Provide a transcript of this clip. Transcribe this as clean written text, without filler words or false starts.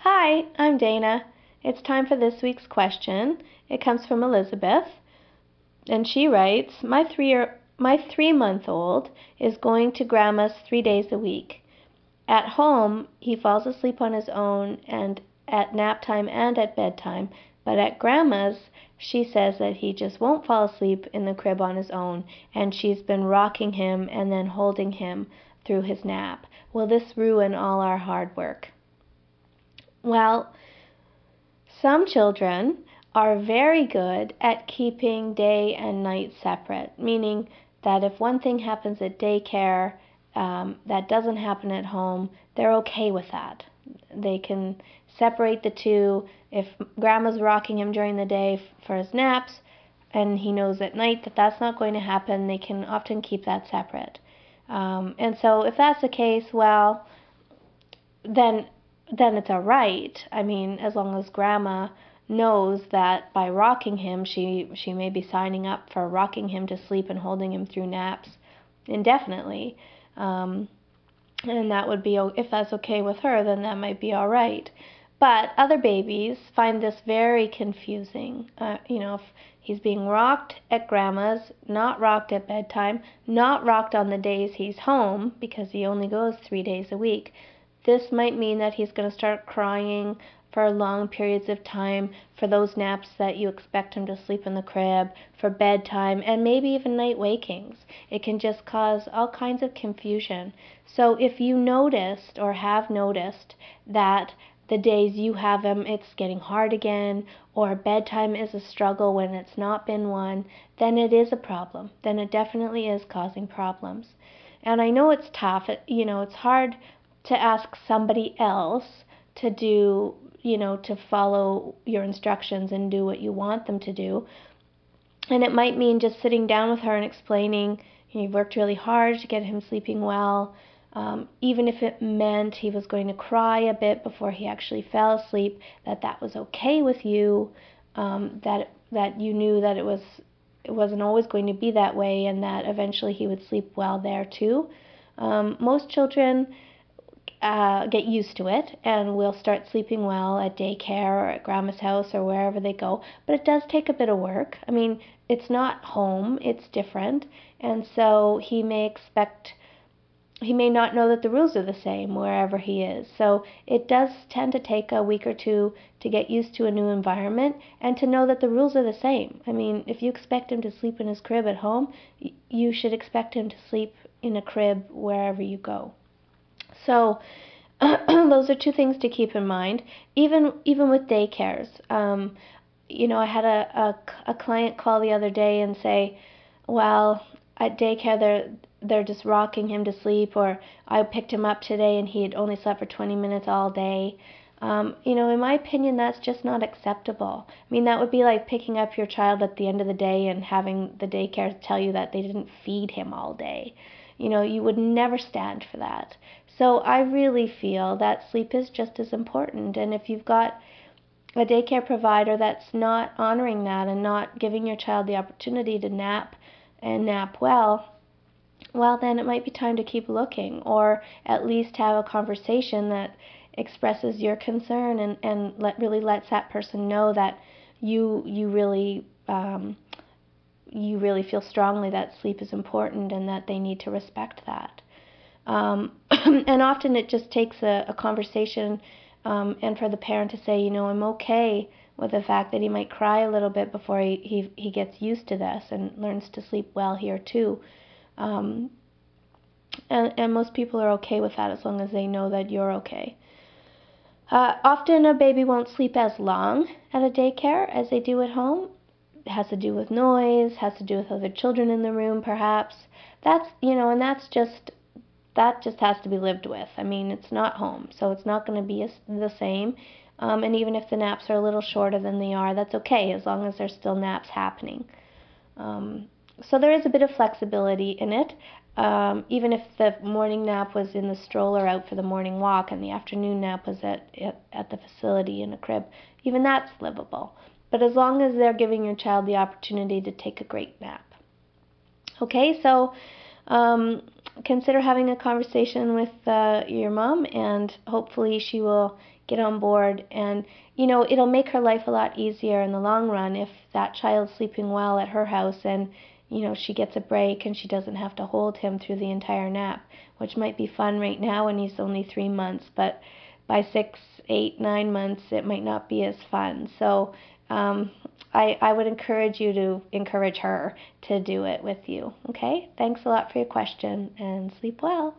Hi, I'm Dana. It's time for this week's question. It comes from Elizabeth, and she writes, My 3-month-old is going to Grandma's 3 days a week. At home, he falls asleep on his own and at nap time and at bedtime, but at Grandma's, she says that he just won't fall asleep in the crib on his own, and she's been rocking him and then holding him through his nap. Will this ruin all our hard work? Well, some children are very good at keeping day and night separate, meaning that if one thing happens at daycare that doesn't happen at home, they're okay with that. They can separate the two. If Grandma's rocking him during the day for his naps, and he knows at night that that's not going to happen, they can often keep that separate. And so if that's the case, well, then it's all right. I mean, as long as Grandma knows that by rocking him, she may be signing up for rocking him to sleep and holding him through naps indefinitely. And that would be, if that's okay with her, then that might be all right. But other babies find this very confusing. If he's being rocked at Grandma's, not rocked at bedtime, not rocked on the days he's home, because he only goes 3 days a week, this might mean that he's going to start crying for long periods of time, for those naps that you expect him to sleep in the crib, for bedtime, and maybe even night wakings. It can just cause all kinds of confusion. So if you noticed or have noticed that the days you have him, it's getting hard again, or bedtime is a struggle when it's not been one, then it is a problem. Then it definitely is causing problems. And I know it's tough. It's hard to ask somebody else to do, to follow your instructions and do what you want them to do. And it might mean just sitting down with her and explaining, you've worked really hard to get him sleeping well. Even if it meant he was going to cry a bit before he actually fell asleep, that was okay with you, that you knew that it wasn't always going to be that way, and that eventually he would sleep well there too. Most children get used to it and will start sleeping well at daycare or at Grandma's house or wherever they go, but it does take a bit of work. I mean, it's not home, it's different, and so he may not know that the rules are the same wherever he is. So it does tend to take a week or two to get used to a new environment and to know that the rules are the same. I mean, if you expect him to sleep in his crib at home, you should expect him to sleep in a crib wherever you go. So those are two things to keep in mind. Even with daycares, I had a client call the other day and say, well, at daycare they're just rocking him to sleep, or I picked him up today and he had only slept for 20 minutes all day. In my opinion, that's just not acceptable. I mean, that would be like picking up your child at the end of the day and having the daycare tell you that they didn't feed him all day. You would never stand for that. So I really feel that sleep is just as important. And if you've got a daycare provider that's not honoring that and not giving your child the opportunity to nap and nap well, then it might be time to keep looking, or at least have a conversation that expresses your concern and really lets that person know that you really feel strongly that sleep is important and that they need to respect that. And often it just takes a conversation and for the parent to say, I'm okay with the fact that he might cry a little bit before he gets used to this and learns to sleep well here too. And most people are okay with that as long as they know that you're okay. Often a baby won't sleep as long at a daycare as they do at home. It has to do with noise, has to do with other children in the room perhaps. And that just has to be lived with. I mean, it's not home, so it's not going to be the same. And even if the naps are a little shorter than they are, that's okay, as long as there's still naps happening. So there is a bit of flexibility in it. Even if the morning nap was in the stroller out for the morning walk and the afternoon nap was at the facility in a crib, even that's livable. But as long as they're giving your child the opportunity to take a great nap. Okay, so consider having a conversation with your mom, and hopefully she will get on board. And it'll make her life a lot easier in the long run if that child's sleeping well at her house, and she gets a break and she doesn't have to hold him through the entire nap, which might be fun right now when he's only 3 months, but by 6, 8, 9 months it might not be as fun. So I would encourage you to encourage her to do it with you. Okay? Thanks a lot for your question, and sleep well.